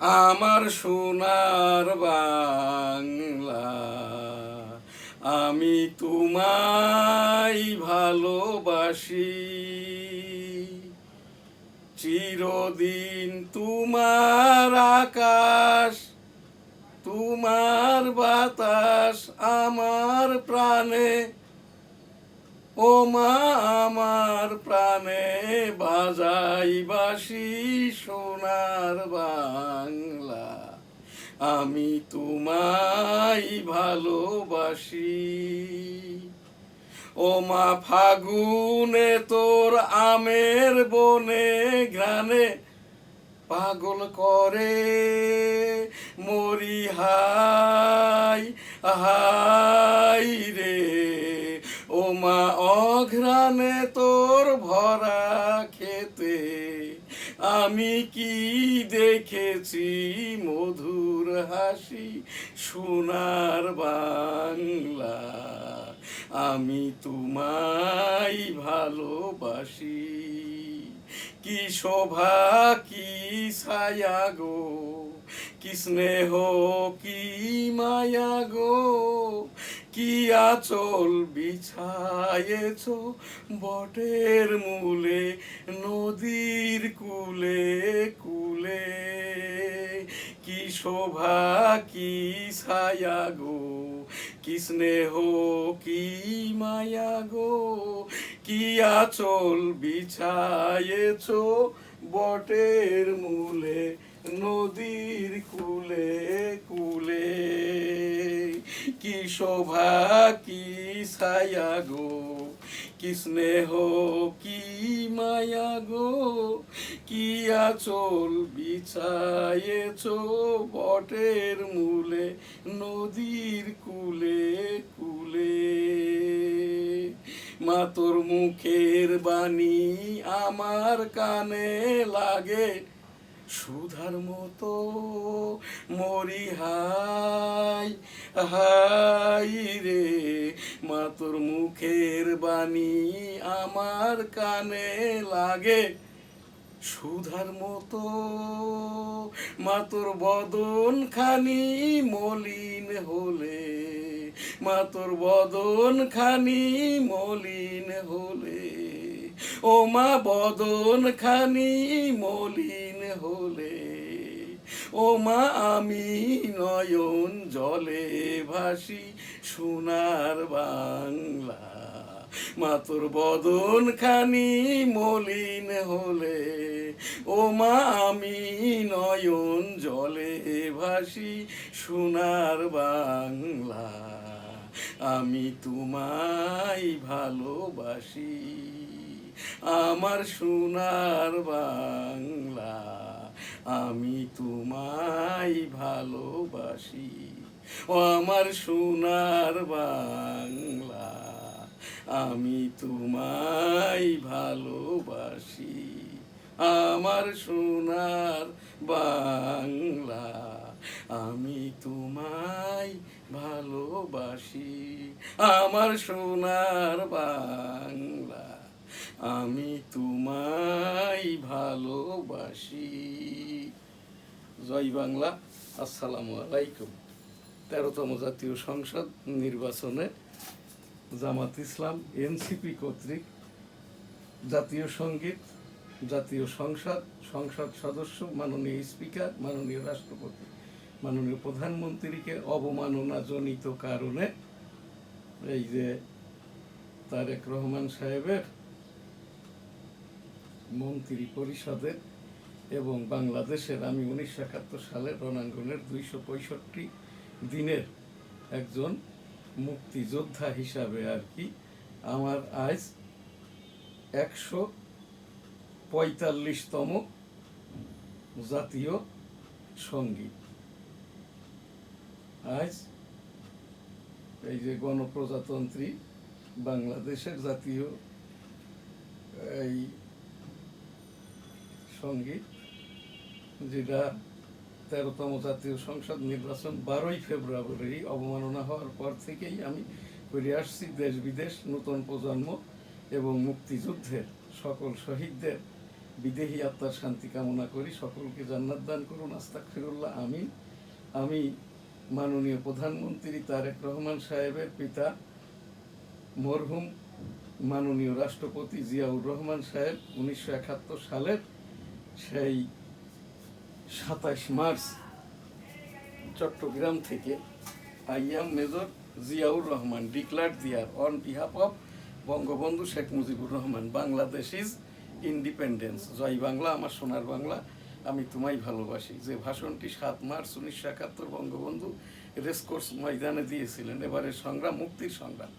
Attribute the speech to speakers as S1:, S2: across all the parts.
S1: আমার সোনার বাংলা, আমি তোমায় ভালোবাসি। চিরদিন তোমার আকাশ, তোমার বাতাস আমার প্রাণে, ও মা আমার প্রাণে বাজাই বাঁশি। সোনার বাংলা, আমি তোমায় ভালোবাসি। ও মা ফাগুনে তোর আমের বনে ঘ্রাণে পাগল করে মরি, হাই হাই রে। ও মা অঘ্রাণে তোর ভরা খেতে আমি কি দেখেছি মধুর হাসি। সোনার বাংলা, আমি তোমায় ভালোবাসি। কি শোভা কি ছায়া গো, কি স্নেহ কি মায়া গো, কি আঁচল বিছায়েছ বটের মূলে, নদীর কূলে কূলে। কি শোভা কি ছায়া গো, কি স্নেহ কি মায়া গো, কি আঁচল বিছায়েছ বটের মূলে, নদীর কূলে কূলে। কি শোভা কি ছায়া গো, কি স্নেহ কি মায়া গো, কি আঁচল বিছায়েছ বটের মূলে, নদীর কূলে কূলে। মা তোর মুখের বাণী আমার কানে লাগে সুধার মতো, মরি হাই হাই রে। মা তোর মুখের বাণী আমার কানে লাগে সুধার মতো, মা তোর বদন খানি মলিন হলে, মা তোর বদন খানি মলিন হলে, ও মা বদন খানি মলিন হলে, ও মা আমি নয়ন জলে ভাসি। সোনার বাংলা, মা তোর বদন খানি মলিন হলে, ও মা আমি নয়ন জলে ভাসি। সোনার বাংলা, আমি তোমায় ভালোবাসি। আমার সোনার বাংলা, আমি তোমায় ভালোবাসি। ও আমার সোনার বাংলা, আমি তোমায় ভালোবাসি। আমার সোনার বাংলা, আমি তোমায় ভালোবাসি। আমার সোনার বাংলা, আমি তোমায় ভালোবাসি। জয় বাংলা। আসসালামু আলাইকুম। 13তম জাতীয় সংসদ নির্বাচনে জামাত ইসলাম এনসিপি কর্তৃক জাতীয় সঙ্গীত, জাতীয় সংসদ, সংসদ সদস্য, মাননীয় স্পিকার, মাননীয় রাষ্ট্রপতি, মাননীয় প্রধানমন্ত্রীকে অবমাননাজনিত কারণে এই যে তারেক রহমান সাহেবের মন্ত্রী পরিষদের এবং বাংলাদেশের, আমি 1971 সালের রণাঙ্গনের 265 দিনের একজন মুক্তিযোদ্ধা হিসাবে আর কি আমার আজ 145তম জাতীয় সঙ্গীত। আজ এই যে গণপ্রজাতন্ত্রী বাংলাদেশের জাতীয় এই সঙ্গীত, যেটা 13তম জাতীয় সংসদ নির্বাচন 12ই ফেব্রুয়ারি অবমাননা হওয়ার পর থেকেই আমি করে আসছি। দেশ বিদেশ, নতুন প্রজন্ম এবং মুক্তিযুদ্ধের সকল শহীদদের বিদেহী আত্মার শান্তি কামনা করি। সকলকে জান্নাত দান করুন, আস্তাগফিরুল্লাহ, আমিন। আমি মাননীয় প্রধানমন্ত্রী তারেক রহমান সাহেবের পিতা মরহুম মাননীয় রাষ্ট্রপতি জিয়াউর রহমান সাহেব 1971 সালের সেই 27 মার্চ চট্টগ্রাম থেকে I am major Ziaur Rahman declared দিয়ার on behalf of Bangabandhu Sheikh Mujibur Rahman, Bangladesh is independence. জয় বাংলা, আমার সোনার বাংলা, আমি তোমায় ভালোবাসি, যে ভাষণটি 7 মার্চ 1971 বঙ্গবন্ধু রেসকোর্স ময়দানে দিয়েছিলেন। এবারের সংগ্রাম মুক্তির সংগ্রাম,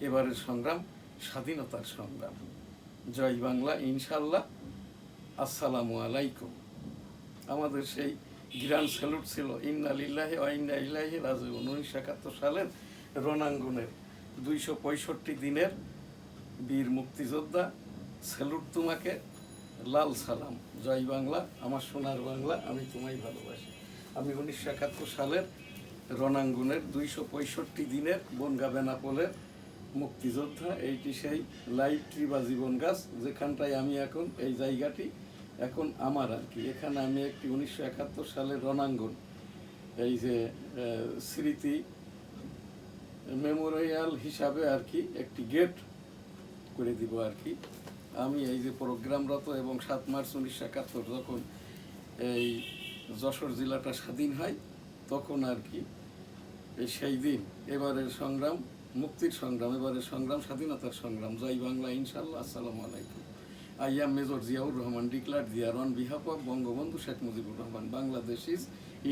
S1: এবারের সংগ্রাম স্বাধীনতার সংগ্রাম। জয় বাংলা, ইনশাল্লাহ। আসসালামু আলাইকুম। আমাদের সেই গ্র্যান্ড স্যালুট ছিল ইন্না লিল্লাহি ওয়া ইন্না ইলাইহি রাজিউন। 1971 সালের রণাঙ্গনের 265 দিনের বীর মুক্তিযোদ্ধা, স্যালুট তোমাকে, লাল সালাম। জয় বাংলা, আমার সোনার বাংলা, আমি তোমায় ভালোবাসি। আমি 1971 সালের রণাঙ্গনের 265 দিনের বনগা বেনাপোলের মুক্তিযোদ্ধা। এইটি সেই লাইভ ট্রি বা জীবন গাছ, যেখানটায় আমি এখন, এই জায়গাটি এখন আমার আর কি। এখানে আমি একটি 1971 সালের রণাঙ্গন, এই যে স্মৃতি মেমোরিয়াল হিসাবে আর কি একটি গেট করে দিব আর কি। আমি এই যে প্রোগ্রামরত এবং 7 মার্চ 1971 যখন এই যশোর জেলাটা স্বাধীন হয়, তখন আর কি এই সেই দিন এবারের সংগ্রাম মুক্তির সংগ্রাম, এবারের সংগ্রাম স্বাধীনতার সংগ্রাম। জয় বাংলা, ইনশাল্লাহ। আসসালামু আলাইকুম। I am major Ziaur Rahman declare দিয়ার on behalf of Bangabandhu Sheikh Mujibur Rahman, Bangladesh is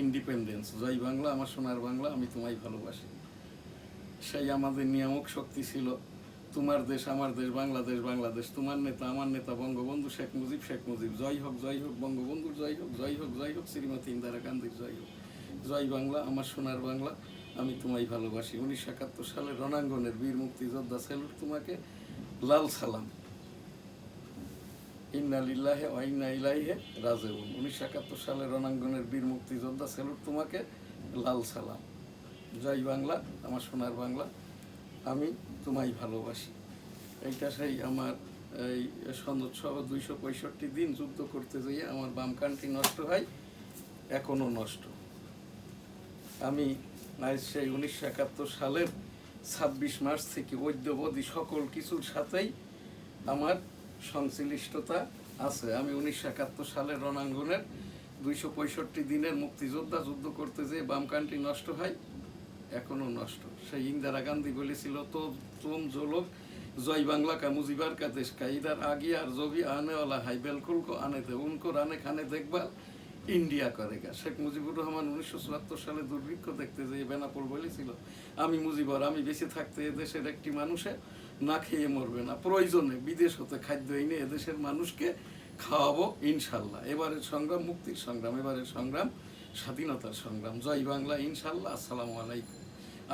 S1: independence. জয় বাংলা, আমার সোনার বাংলা, আমি তোমায় ভালোবাসি। সেই আমাদের নিয়ামক শক্তি ছিল, তোমার দেশ আমার দেশ বাংলাদেশ, বাংলাদেশ তোমার নেতা আমার নেতা বঙ্গবন্ধু শেখ মুজিব, শেখ মুজিব। জয় হোক, জয় হোক বঙ্গবন্ধুর, জয় হোক, জয় হোক, জয় হোক শ্রীমতী ইন্দিরা গান্ধীর, জয় হোক। জয় বাংলা, আমার সোনার বাংলা, আমি তোমায় ভালোবাসি। 1971 সালের রণাঙ্গনের বীর মুক্তিযোদ্ধা, স্যালুট তোমাকে, লাল সালাম। ইন্না লিল্লাহি ওয়া ইন্না ইলাইহি রাজিউন। 1971 সালের রণাঙ্গনের বীর মুক্তিযোদ্ধা, স্যালুট তোমাকে, লাল সালাম। জয় বাংলা, আমার সোনার বাংলা, আমি তোমায় ভালোবাসি। এইটা সেই আমার এই সনদসহ 265 দিন যুদ্ধ করতে যেয়ে আমার বাম কানটি নষ্ট হয়, এখনও নষ্ট। আমি আজ সেই 1971 সালের 26 মার্চ থেকে অদ্যাবধি সকল কিছুর সাথেই আমার সংশ্লিষ্টতা আছে। আমি 1971 সালের রণাঙ্গনের 265 দিনের মুক্তিযোদ্ধা, যুদ্ধ করতে যেয়ে বাম কানটি নষ্ট হয়, এখনো নষ্ট। সেই ইন্দিরা গান্ধী বলেছিল, তো তুম जो लोग জয় বাংলা का मुजीबार का देश का इधर आ गया और जो भी आने वाला है बिल्कुल को आने दे, उनको राने खाने देखभाल ইন্ডিয়া করেগা। শেখ মুজিবুর রহমান 1974 সালে দুর্ভিক্ষ দেখতে যেয়ে বেনাপোল বলেছিল, আমি মুজিবর, আমি বেঁচে থাকতে এদেশের একটি মানুষে না খেয়ে মরবে না, প্রয়োজনে বিদেশ হতে খাদ্য এনে এদেশের মানুষকে খাওয়াবো ইনশাল্লাহ। এবারের সংগ্রাম মুক্তির সংগ্রাম, এবারের সংগ্রাম স্বাধীনতার সংগ্রাম। জয় বাংলা, ইনশাল্লাহ। আসসালামু আলাইকুম।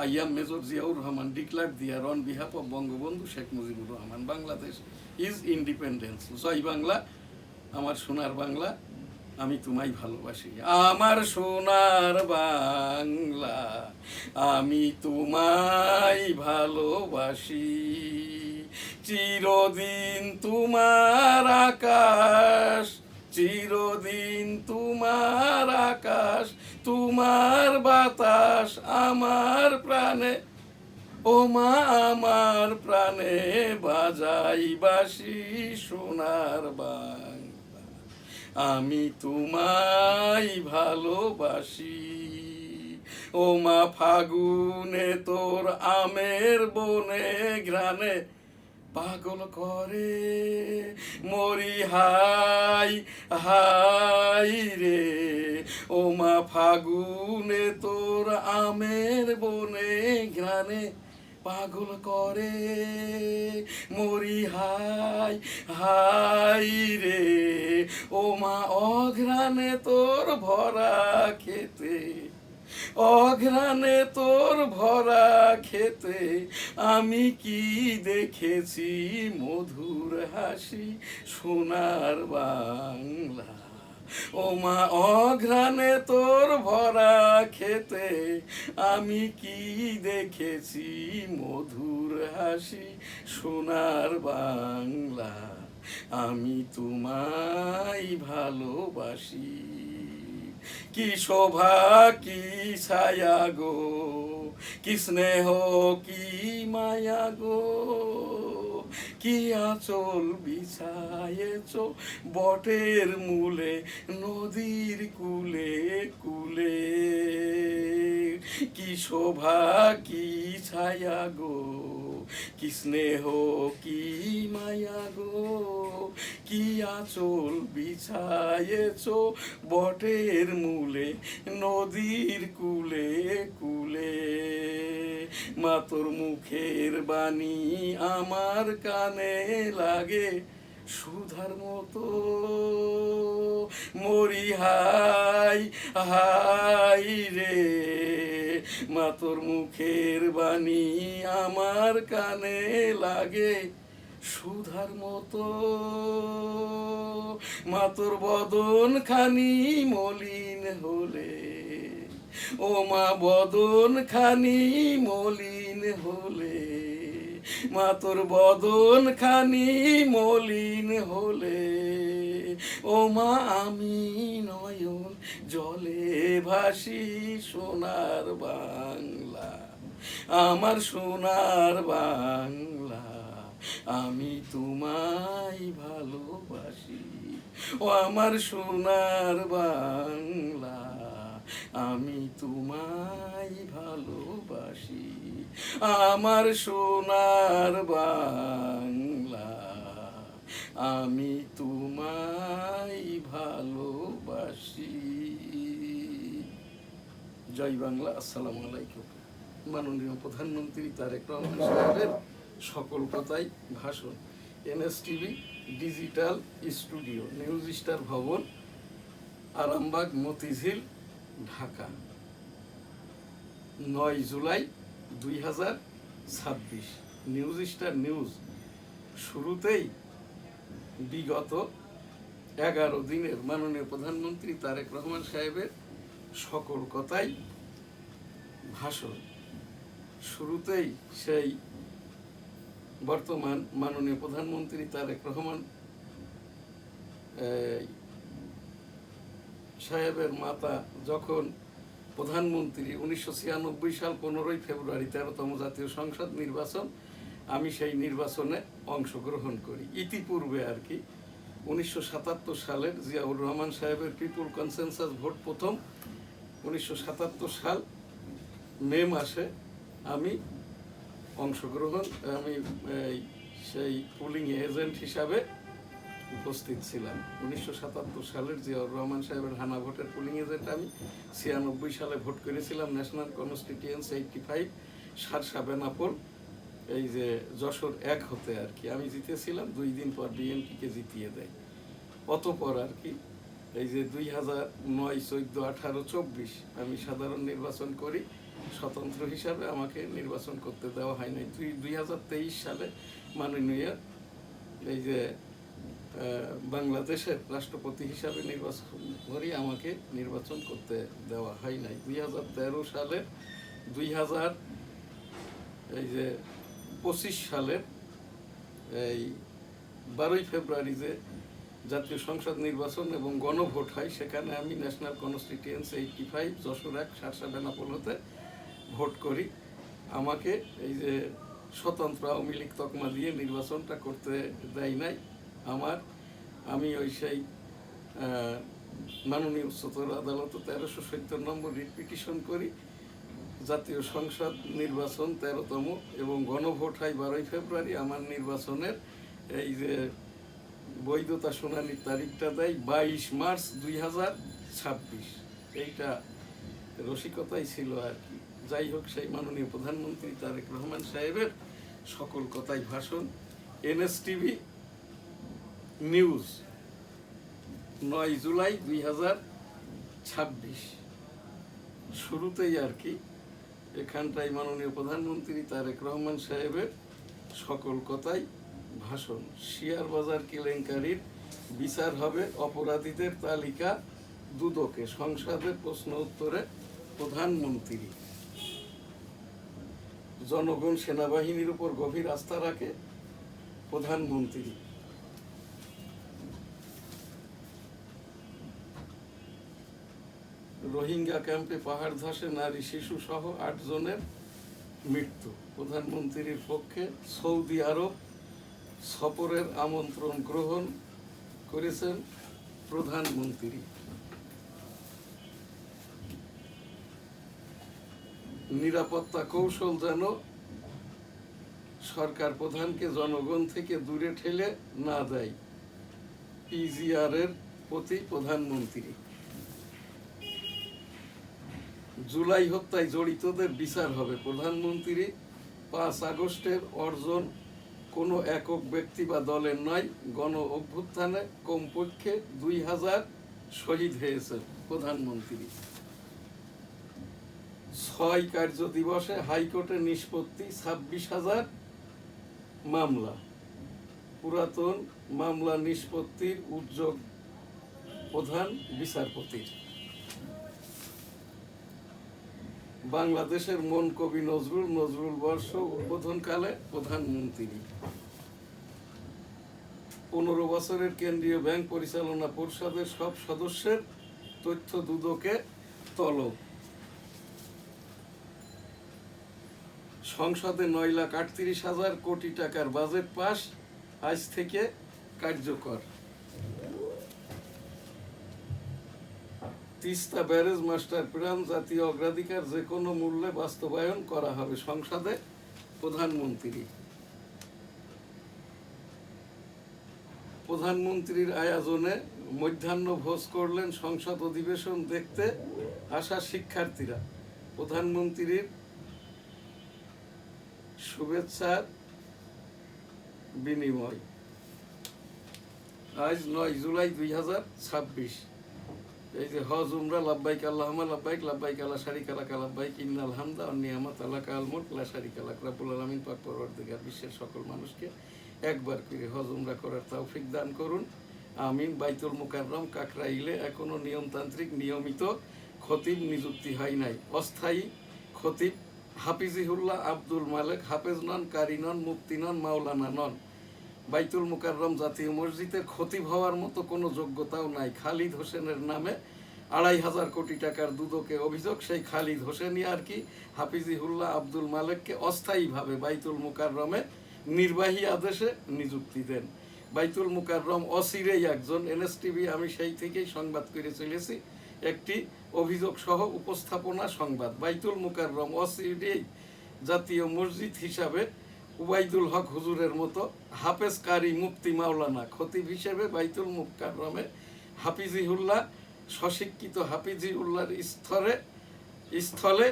S1: I am major Ziaur Rahman declare দিয়ার on behalf of Bangabandhu Sheikh Mujibur Rahman, Bangladesh is independence. জয় বাংলা, আমার সোনার বাংলা, আমি তোমায় ভালোবাসি। আমার সোনার বাংলা, আমি তোমায় ভালোবাসি। চিরদিন তোমার আকাশ, চিরদিন তোমার আকাশ, তোমার বাতাস আমার প্রাণে, ও মা আমার প্রাণে বাজাই বাঁশি সোনার বাংলা, আমি তোমায় ভালোবাসি। ও মা ফাগুনে তোর আমের বনে ঘ্রাণে পাগল করে মরি হাই হাই রে। ও মা ফাগুনে তোর আমের বনে ঘ্রাণে পাগল করে মরি হাই হাই রে। ও মা অঘ্রাণে তোর ভরা খেতে, অঘ্রাণে তোর ভরা খেতে আমি কি দেখেছি মধুর হাসি সোনার বাংলা। ও মা অঘ্রাণে তোর ভরা খেতে আমি কি দেখেছি মধুর হাসি সোনার বাংলা। আমি তোমায় ভালোবাসি। কি শোভা কি ছায়া গো, কি স্নেহ কি মায়া গো, কি আঁচল বিছায়েছ বটের মূলে, নদীর কূলে কূলে। কি শোভা কি ছায়া গো, কি স্নেহ কি মায়া গো, কি আঁচল বিছায়েছ বটের মূলে, নদীর কূলে কূলে। মা তোর মুখের বাণী আমার কানে লাগে সুধার মতো, মরি হাই হাই রে। মা তোর মুখের বাণী আমার কানে লাগে সুধার মতো, মা তোর বদন খানি মলিন হলে, ও মা বদন খানি মলিন হলে, মা তোর বদন খানি মলিন হলে, ও মা আমি নয়ন জলে ভাসি সোনার বাংলা, আমার সোনার বাংলা। আমি তোমায় ভালোবাসি, ও আমার সোনার বাংলা, আমি তোমায় ভালোবাসি, আমার সোনার বাংলা, আমি তোমায় ভালোবাসি। জয় বাংলা। আসসালামু আলাইকুম। মাননীয় প্রধানমন্ত্রী তারেক রহমান সাহেবের সকল কথাই ভাষণ। NSTV digital studio, news star ভবন, Arambagh, Motijheel, Dhaka, 9 July 2026। News star news শুরুতেই বিগত 11 দিনের মাননীয় প্রধানমন্ত্রী তারেক রহমান সাহেবের সকল কথাই ভাষণ। শুরুতেই সেই বর্তমান মাননীয় প্রধানমন্ত্রী তারেক রহমান সাহেবের মাতা যখন প্রধানমন্ত্রী 1996 সাল 15 ফেব্রুয়ারি 13তম জাতীয় সংসদ নির্বাচন, আমি সেই নির্বাচনে অংশগ্রহণ করি। ইতিপূর্বে আর কি 1977 সালের জিয়াউর রহমান সাহেবের পিপুল কনসেনসাস ভোট প্রথম 1977 সাল মে মাসে আমি সেই পোলিং এজেন্ট হিসাবে উপস্থিত ছিলাম। 1977 সালের জিয়াউর রহমান সাহেবের হানা ভোটের পোলিং এজেন্ট আমি। 96 সালে ভোট করেছিলাম ন্যাশনাল কনস্টিটিউয়েন্সি 85 সারসা বেনাপোল, এই যে যশোর 1 হতে আর কি। আমি জিতেছিলাম, 2 দিন পর বিএনপিকে জিতিয়ে দেয়। অতপর আর কি এই যে 2009, 14, 18, 24 আমি সাধারণ নির্বাচন করি স্বতন্ত্র হিসাবে, আমাকে নির্বাচন করতে দেওয়া হয় নাই। 2023 সালে মাননীয় এই যে বাংলাদেশের রাষ্ট্রপতি হিসাবে নির্বাচন করি, আমাকে নির্বাচন করতে দেওয়া হয় নাই। 2013 সালে 2025 সালের এই 12 ফেব্রুয়ারি যে জাতীয় সংসদ নির্বাচন এবং গণভোট হয়, সেখানে আমি ন্যাশনাল কনস্টিটিউয়েন্সি 85 যশোর 1 সারসা বেনাপোল হতে ভোট করি। আমাকে এই যে স্বতন্ত্র আওয়ামী লীগ তকমা দিয়ে নির্বাচনটা করতে দেয় নাই। আমি ওই সেই মাননীয় উচ্চতর আদালত 1370 নম্বর রিট পিটিশন করি। জাতীয় সংসদ নির্বাচন 13তম এবং গণভোট হয় 12 ফেব্রুয়ারি। আমার নির্বাচনের এই যে বৈধতা শুনানির তারিখটা দেয় 22 মার্চ 2026। এইটা রসিকতাই ছিল আর কি। যাই হোক, সেই মাননীয় প্রধানমন্ত্রী তারেক রহমান সাহেবের সকল কথাই ভাষণ। NSTV news 9 July 2026। শুরুতেই আর কি এখানটাই মাননীয় প্রধানমন্ত্রী তারেক রহমান সাহেবের সকল কথাই ভাষণ। শেয়ার বাজার কেলেঙ্কারির বিচার হবে, অপরাধীদের তালিকা দুদকে, সংসদের প্রশ্ন উত্তরে প্রধানমন্ত্রী। জনগণ সেনাবাহিনীর উপর গভীর আস্থা রাখে, প্রধানমন্ত্রী। রোহিঙ্গা ক্যাম্পে পাহাড় ধসে নারী শিশু সহ 8 জনের মৃত্যু। প্রধানমন্ত্রীর পক্ষে সৌদি আরব সফরের আমন্ত্রণ গ্রহণ করেছেন প্রধানমন্ত্রী। নিরাপত্তা কৌশল যেন সরকার প্রধানকে জনগণ থেকে দূরে ঠেলে না দেয়, পিজিআর এর প্রতি প্রধানমন্ত্রী। জুলাই হত্যায় জড়িতদের বিচার হবে, প্রধানমন্ত্রী। 5 আগস্টের অর্জন কোনো একক ব্যক্তি বা দলের নয়, গণ অভ্যুত্থানে কমপক্ষে 2000 শহীদ হয়েছে, প্রধানমন্ত্রী। 6 কার্য দিবসে হাইকোর্টের নিষ্পত্তি 26,000 মামলা। পুরাতন মামলা নিষ্পত্তির উদ্যোগ প্রধান বিচারপতির। বাংলাদেশের মন কবি নজরুল বর্ষ উদ্বোধনকালে প্রধানমন্ত্রী। 15 বছরের কেন্দ্রীয় ব্যাংক পরিচালনা পর্ষদের সব সদস্যের তথ্য দুদকে তলব। সংসদে 9,38,000 কোটি টাকার বাজেট পাস, আজ থেকে কার্যকর। তিস্তা ব্যারেজ মাস্টার প্ল্যান জাতীয় অগ্রাধিকার যে কোনো মূল্যে বাস্তবায়ন করা হবে, সংসদে প্রধানমন্ত্রী। প্রধানমন্ত্রীর আয়োজনে মধ্যাহ্ন ভোজ করলেন সংসদ অধিবেশন দেখতে আসা শিক্ষার্থীরা। প্রধানমন্ত্রীর শুভেচ্ছার বিনিময়। আজ 9 জুলাই 2026। এই যে হজ উমরা লাব্বাইক আল্লাহুম্মা লাব্বাইক, লাব্বাইক লা শারীকা লাকা লাব্বাইক, ইন্নাল হামদা ওয়ান নি'মাতা লাকা আল মুলক লা শারীকা লাক। রব্বুল আলামিন পাক পরওয়ারদিগার বিশ্বের সকল মানুষকে একবার করে হজ উমরা করার তৌফিক দান করুন, আমিন। বাইতুল মুকাররম কাকরাইলে এখনো নিয়মতান্ত্রিক নিয়মিত খতিব নিযুক্তি হয় নাই। অস্থায়ী খতিব হাফিজিহুল্লাহ আব্দুল মালেক হাফেজ নন, কারি নন, মুফতি নন, মাওলানা নন। বাইতুল মুকাররম জাতীয় মসজিদের খতিব হওয়ার মতো কোনো যোগ্যতাও নাই। খালিদ হোসেনের নামে 2,500 কোটি টাকার দুদকে অভিযোগ। সেই খালিদ হোসেনই আর কি হাফিজিহুল্লাহ আব্দুল মালেককে অস্থায়ীভাবে বাইতুল মুকাররমে নির্বাহী আদেশে নিযুক্তি দেন। বাইতুল মুকাররম অচিরেই একজন এনএসটিভি, আমি সেই থেকেই সংবাদ করে চলেছি, একটি অভিযোগ সহ উপস্থাপনা সংবাদ। বাইতুল মুকাররম অচিরেই জাতীয় মসজিদ হিসাবে উবাইদুল হক হুজুরের মতো হাফেজ, কারি, মুফতি, মাওলানা খতিব হিসেবে বাইতুল মুকাররমে হাফিজিহুল্লাহ স্বশিক্ষিত হাফিজিউল্লাহর স্থলে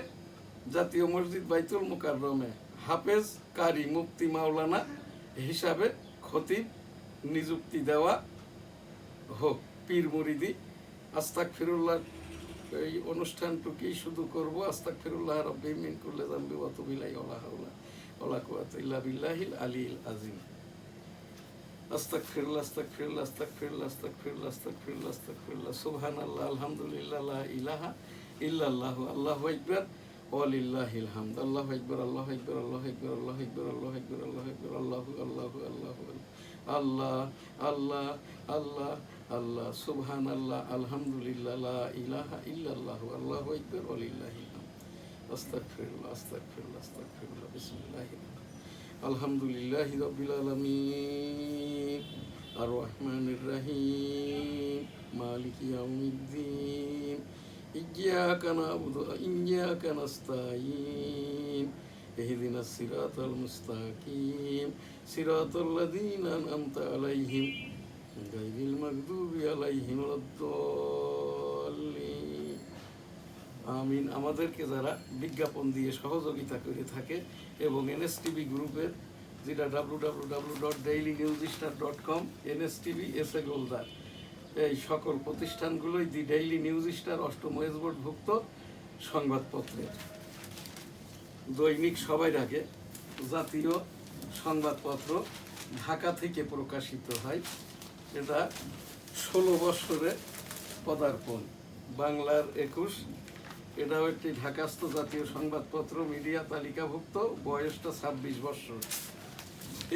S1: জাতীয় মসজিদ বাইতুল মুকাররমে হাফেজ, কারি, মুফতি, মাওলানা হিসাবে খতিব নিযুক্তি দেওয়া হোক। পীর মুরিদি আস্তাগফিরুল্লাহ এই অনুষ্ঠানটুকুই শুধু করব। আস্তাগফিরুল্লাহ রাব্বি মিন কুল্লি যামবি ওয়া তুবু ইলাইহি ওয়া লা হাওলা ওয়া লা কুওয়াতা ইল্লা বিল্লাহিল আলিয়্যিল আযীম। আস্তাগফিরুল্লাহ আস্তাগফিরুল্লাহ আস্তাগফিরুল্লাহ আস্তাগফিরুল্লাহ আস্তাগফিরুল্লাহ আস্তাগফিরুল্লাহ সুবহানাল্লাহ আলহামদুলিল্লাহ লা ইলাহা ইল্লাল্লাহু আল্লাহু আকবার ওয়া লিল্লাহিল হামদ। আল্লাহু আকবার আল্লাহু আকবার আল্লাহু আকবার আল্লাহু আকবার আল্লাহু আকবার আল্লাহু আকবার আল্লাহু আল্লাহু আল্লাহু আল্লাহ আল্লাহ আল্লাহ আল্লাহ সুবহানাল্লাহ আলহামদুলিল্লাহ লা ইলাহা ইল্লাল্লাহু আল্লাহু আকবার ওয়া লিল্লাহিল হামদ। আস্তাগফিরুল্লাহ আস্তাগফিরুল্লাহ আস্তাগফিরুল্লাহ বিসমিল্লাহির আলহামদুলিল্লাহি রাব্বিল আলামিন আর রহমানির রহিম মালিকি ইয়াউমিদ্দিন ইয়্যাকা না'বুদু ওয়া ইয়্যাকা নাস্তাঈন ইহদিনাস সিরাতাল মুস্তাকিম সিরাতাল্লাযীনা আন'আমতা আলাইহিম গায়রিল মাগদুবি আলাইহিম ওয়ালাদ-দাল্লিন। আমিন। আমাদেরকে যারা বিজ্ঞাপন দিয়ে সহযোগিতা করে থাকে এবং এনএসটিভি গ্রুপের, যেটা www.dailynewsstar.com, এনএসটিভি, এসএ গোলদার, এই সকল প্রতিষ্ঠানগুলোই দি ডেইলি নিউজ স্টার 8ম এসবোর্ডভুক্ত সংবাদপত্রের দৈনিক সবার আগে জাতীয় সংবাদপত্র ঢাকা থেকে প্রকাশিত হয়। এটা 16 বৎসরে পদার্পণ। বাংলার 21, এটাও একটি ঢাকাস্থ জাতীয় সংবাদপত্র, মিডিয়া তালিকাভুক্ত, বয়সটা 26 বৎসর।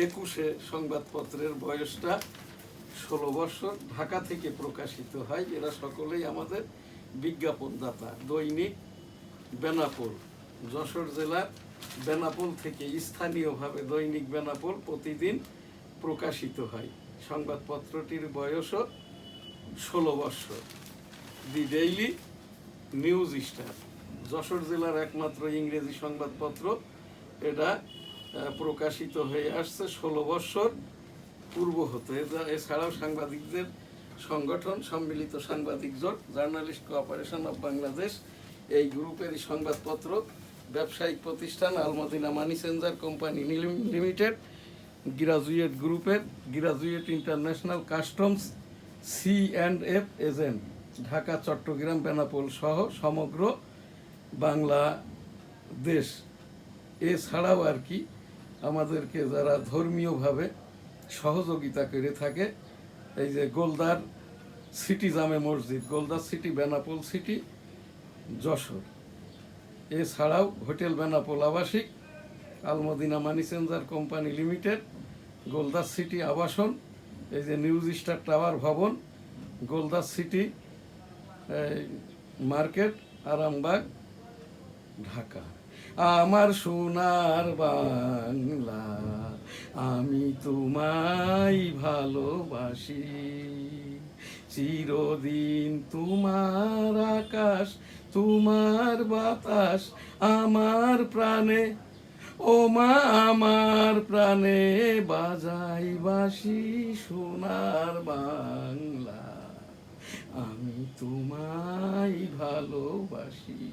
S1: 21-এ সংবাদপত্রের বয়সটা 16 বৎসর, ঢাকা থেকে প্রকাশিত হয়। এরা সকলেই আমাদের বিজ্ঞাপনদাতা দৈনিক বেনাপোল, যশোর জেলার বেনাপোল থেকে স্থানীয়ভাবে দৈনিক বেনাপোল প্রতিদিন প্রকাশিত হয়। সংবাদপত্রটির বয়সও 16 বৎসর। দি ডেইলি নিউজ স্টার যশোর জেলার একমাত্র ইংরেজি সংবাদপত্র। এটা প্রকাশিত হয়ে আসছে 16 বৎসর পূর্ব হতে। এছাড়াও সাংবাদিকদের সংগঠন সম্মিলিত সাংবাদিক জোট, জার্নালিস্ট কোঅপারেশন অফ বাংলাদেশ, এই গ্রুপেরই সংবাদপত্র। ব্যবসায়িক প্রতিষ্ঠান Al Madina money changer company limited, graduate গ্রুপের graduate international customs C&F agent, Dhaka, Chittagong, Benapole সহ সমগ্র বাংলাদেশ। এছাড়াও আর কি আমাদেরকে যারা ধর্মীয়ভাবে সহযোগিতা করে থাকে, এই যে গোলদার সিটি জামে মসজিদ, গোলদার সিটি বেনাপোল সিটি যশোর, এছাড়াও হোটেল বেনাপোল আবাসিক, Al Madina money changer company limited, Goldar city আবাসন, এই যে নিউজ স্টার টাওয়ার ভবন, গোলদার সিটি মার্কেট, আরামবাগ, ঢাকা। আমার সোনার বাংলা, আমি তোমায় ভালোবাসি, চিরদিন তোমার আকাশ, তোমার বাতাস আমার প্রাণে, ও মা আমার প্রাণে বাজাই বাঁশি। সোনার বাংলা, আমি তোমায় ভালোবাসি।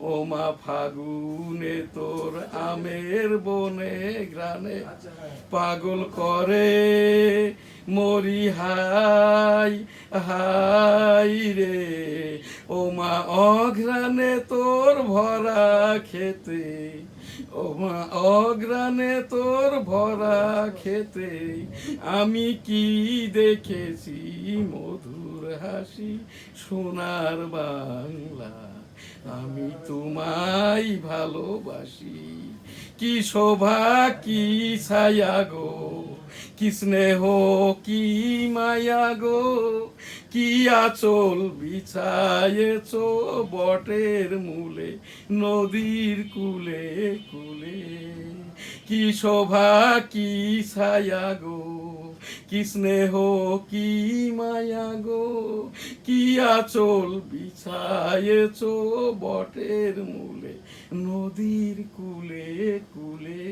S1: ও মা ফাগুনে তোর আমের বনে গ্রানে পাগল করে মরি, হাই হাই রে। ও মা অঘ্রানে তোর ভরা খেতে, ও মা অঘ্রানে তোর ভরা খেতে আমি কি দেখেছি মধুর হাসি। সোনার বাংলা, আমি তোমায় ভালোবাসি। কি শোভা কি ছায়া গো, কি স্নেহ কি মায়া গো, কি আঁচল বিছায়েছ বটের মূলে নদীর কূলে কূলে। কি শোভা কি ছায়া গো, কি স্নেহ কি মায়া গো, কি আঁচল বিছায়েছ বটের মূলে নদীর কূলে কূলে।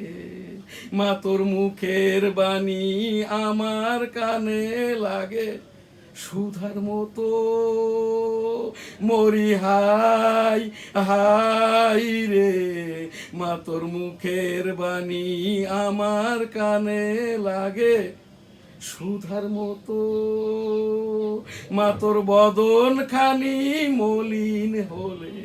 S1: মা তোর মুখের বাণী আমার কানে লাগে সুধার মতো, মরি হাই হাই রে। মা তোর মুখের বাণী আমার কানে লাগে সুধার মতো, মা তোর বদন খানি মলিন হলে,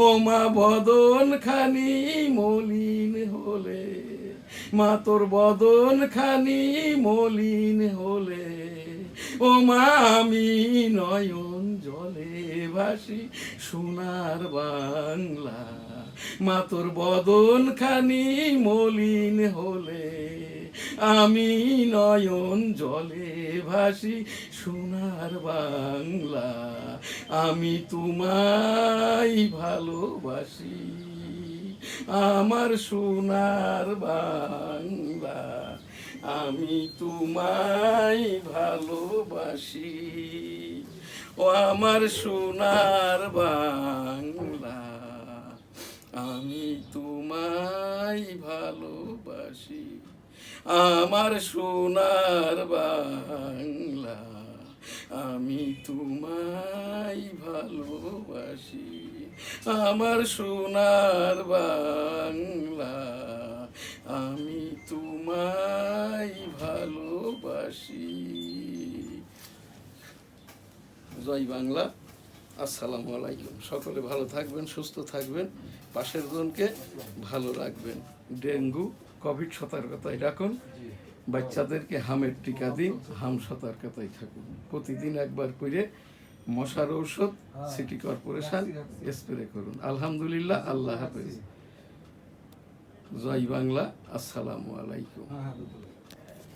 S1: ও মা বদন খানি মলিন হলে, মা তোর বদন খানি মলিন হলে, ও মা আমি নয়ন জলে ভাসি। সোনার বাংলা, মা তোর বদন খানি মলিন হলে আমি নয়ন জলে ভাসি। সোনার বাংলা, আমি তোমায় ভালোবাসি। আমার সোনার বাংলা, আমি তোমায় ভালোবাসি। ও আমার সোনার বাংলা, আমি তোমায় ভালোবাসি। আমার সোনার বাংলা, আমি তোমায় ভালোবাসি। আমার সোনার বাংলা, আমি তোমায় ভালোবাসি। জয় বাংলা। আসসালামু আলাইকুম। সকলে ভালো থাকবেন, সুস্থ থাকবেন, পাশের জনকে ভালো রাখবেন। ডেঙ্গু কোভিড সতর্কতায় রাখুন, বাচ্চাদেরকে হামের টিকা দিন, হাম সতর্কতায় থাকুন। প্রতিদিন একবার করে মশার ঔষধ সিটি কর্পোরেশন স্প্রে করুন। আলহামদুলিল্লাহ। আল্লাহ হাফেজ। জয় বাংলা। আসসালামু আলাইকুম।